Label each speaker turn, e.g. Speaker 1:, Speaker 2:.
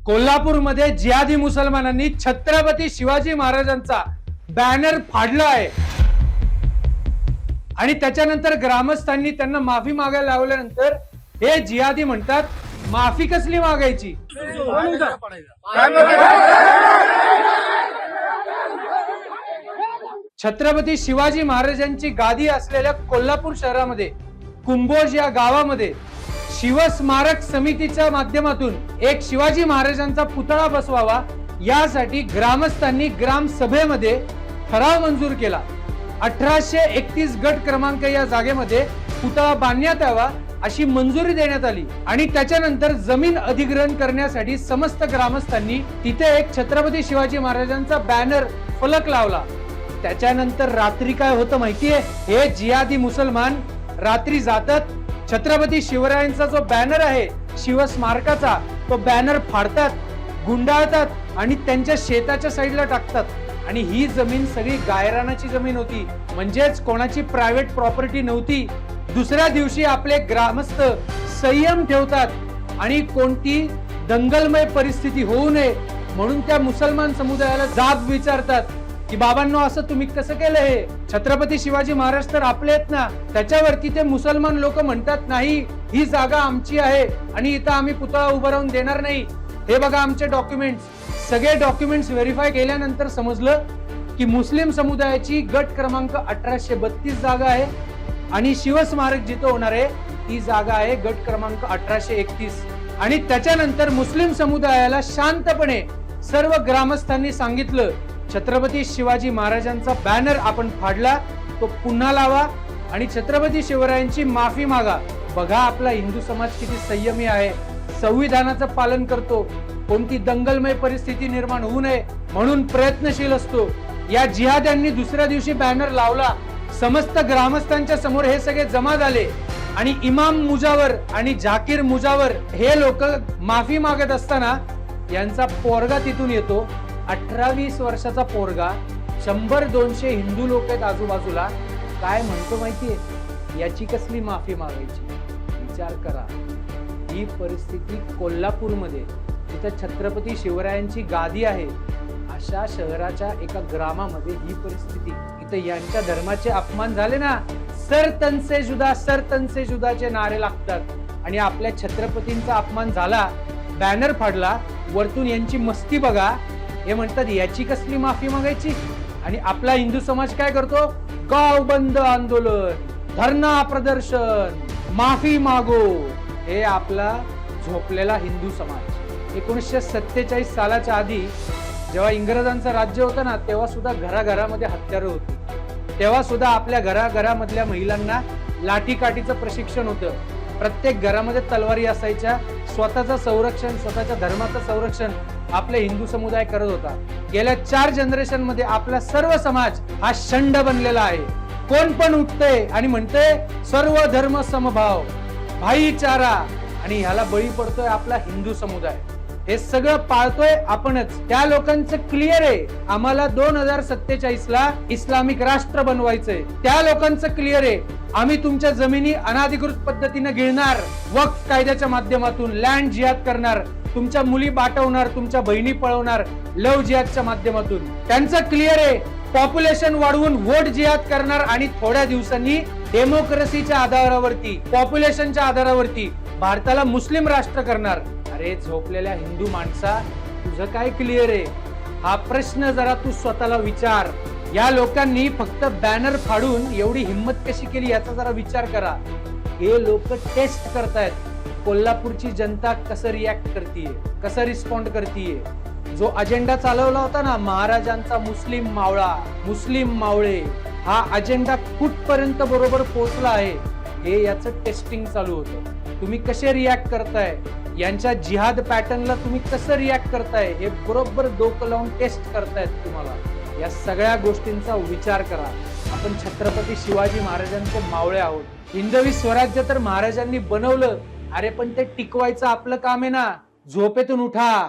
Speaker 1: कोल्हापूरमध्ये जिहादी मुसलमानांनी छत्रपती शिवाजी महाराजांचा बॅनर फाडला आहे आणि त्याच्यानंतर ग्रामस्थांनी त्यांना माफी मागायला लावल्यानंतर हे जिहादी म्हणतात माफी कसली मागायची। छत्रपती शिवाजी महाराजांची गादी असलेल्या कोल्हापूर शहरामध्ये कुंभोज या गावामध्ये शिवस्मारक समितीच्या माध्यमातून एक शिवाजी महाराजांचा पुतळा बसवावा यासाठी ग्रामस्थांनी ग्रामसभेमध्ये ठराव मंजूर केला। 1831 गट क्रमांक या जागेमध्ये पुतळा बांधण्यात यावा अशी मंजुरी देण्यात आली आणि त्याच्यानंतर जमीन अधिग्रहण करण्यासाठी समस्त ग्रामस्थांनी तिथे एक छत्रपती शिवाजी महाराजांचा बॅनर फलक लावला। त्याच्यानंतर रात्री काय होतं माहितीये, हे जिहादी मुसलमान रात्री जातात, छत्रपती शिवरायांचा जो बॅनर आहे शिवस्मारकाचा तो बॅनर फाडतात, गुंडाळतात आणि त्यांच्या शेताच्या साईडला टाकतात आणि ही जमीन सगळी गायरानाची जमीन होती, म्हणजेच कोणाची प्रायव्हेट प्रॉपर्टी नव्हती। दुसऱ्या दिवशी आपले ग्रामस्थ संयम ठेवतात आणि कोणती दंगलमय परिस्थिती होऊ नये म्हणून त्या मुसलमान समुदायाला जाब विचारतात की बाबांनो असं तुम्ही कसं केलं, हे छत्रपती शिवाजी महाराज तर आपले आहेत ना। त्याच्यावरती ते मुसलमान लोक म्हणतात नाही, ही जागा आमची आहे आणि इथं आम्ही पुतळा उभा राहून देणार नाही, हे बघा आमचे डॉक्युमेंट्स। सगळे डॉक्युमेंट्स व्हेरीफाय केल्यानंतर समजलं की मुस्लिम समुदायाची गट क्रमांक 1832 जागा आहे आणि शिवस्मारक जिथं होणार आहे ती जागा आहे गट क्रमांक 1831। आणि त्याच्यानंतर मुस्लिम समुदायाला शांतपणे सर्व ग्रामस्थांनी सांगितलं छत्रपती शिवाजी महाराजांचा बॅनर आपण फाडला, तो पुन्हा लावा आणि छत्रपती शिवरायांची माफी मागा। बघा आपला हिंदू समाज किती संयमी आहे, संविधानाचं पालन करतो, कोणती दंगलमय परिस्थिती निर्माण होऊ नये म्हणून प्रयत्नशील असतो। या जिहाद्यांनी दुसऱ्या दिवशी बॅनर लावला, समस्त ग्रामस्थांच्या समोर हे सगळे जमा झाले आणि इमाम मुजावर आणि झाकीर मुजावर हे लोक माफी मागत असताना यांचा पोरगा तिथून येतो, 18-20 वर्षाचा पोरगा, 100-200 हिंदू लोक आहेत आजूबाजूला, काय म्हणतो माहितीये, याची कसली माफी मागायची। विचार करा, ही परिस्थिती कोल्हापूरमध्ये जिथं छत्रपती शिवरायांची गादी आहे अशा शहराच्या एका ग्रामामध्ये ही परिस्थिती, इथं यांच्या धर्माचे अपमान झाले ना, सर तन से जुदाचे नारे लागतात आणि आपल्या छत्रपतींचा अपमान झाला, बॅनर फाडला, वरतून यांची मस्ती बघा, हे म्हणतात याची कसली माफी मागायची। आणि आपला हिंदू समाज काय करतो, गाव बंद आंदोलन, धरणा प्रदर्शन, माफी मागो, हे आपला झोपलेला हिंदू समाज। 1947 सालाच्या आधी जेव्हा इंग्रजांचं राज्य होतं ना, तेव्हा सुद्धा घराघरामध्ये हत्यारं होती, तेव्हा सुद्धा आपल्या घराघरामधल्या महिलांना लाठीकाठीचं प्रशिक्षण होतं, प्रत्येक घरामध्ये तलवारी असायच्या, स्वतःचं संरक्षण, स्वतःच्या धर्माचं संरक्षण आपले हिंदू समुदाय करत होता। गेल्या 4 जनरेशन मध्ये आपला सर्व समाज हा शंड बनलेला आहे। कोण पण उठतंय आणि म्हणतंय सर्व धर्म समभाव, भाईचारा, आणि ह्याला बळी पडतोय आपला हिंदू समुदाय। हे सगळं पाळतोय आपणच। त्या लोकांचं क्लिअर आहे, आम्हाला 2047 ला इस्लामिक राष्ट्र बनवायचंय। त्या लोकांचं क्लिअर आहे, आम्ही तुमच्या जमिनी अनाधिकृत पद्धतीने गिळणार, वक्फ कायद्याच्या माध्यमातून लँड जिहाद करणार, तुमच्या मुली पाठवणार, तुमच्या बहिणी पळवणार लव जिहादच्या माध्यमातून। त्यांचं क्लिअर आहे, पॉप्युलेशन वाढवून वोट जिहाद करणार आणि थोड्या दिवसांनी डेमोक्रेसीच्या आधारावरती, पॉप्युलेशनच्या आधारावरती भारताला मुस्लिम राष्ट्र करणार। अरे झोपलेल्या हिंदू माणसा, तुझं काय क्लिअर आहे, हा प्रश्न जरा तू स्वतःला विचार। या लोकांनी फक्त बॅनर फाडून एवढी हिम्मत कशी केली याचा जरा विचार करा। हे लोक टेस्ट करतायत कोल्हापूरची जनता कसं रिॲक्ट करतीये, कसं रिस्पॉन्ड करतीये। जो अजेंडा चालवला होता ना महाराजांचा मुस्लिम मावळा, मुस्लिम मावळे, हा अजेंडा कुठपर्यंत बरोबर पोहोचला आहे हे याचं टेस्टिंग चालू होतं। तुम्ही कसे रिॲक्ट करताय, यांच्या जिहाद पॅटर्नला तुम्ही कसं रिॲक्ट करताय हे बरोबर डोकं लावून टेस्ट करतायत तुम्हाला। या सगळ्या गोष्टींचा विचार करा। आपण छत्रपती शिवाजी महाराजांचे मावळे आहोत। हिंदवी स्वराज्य तर महाराजांनी बनवलं, अरे पण ते टिकवायचं आपलं काम आहे ना। झोपेतून उठा,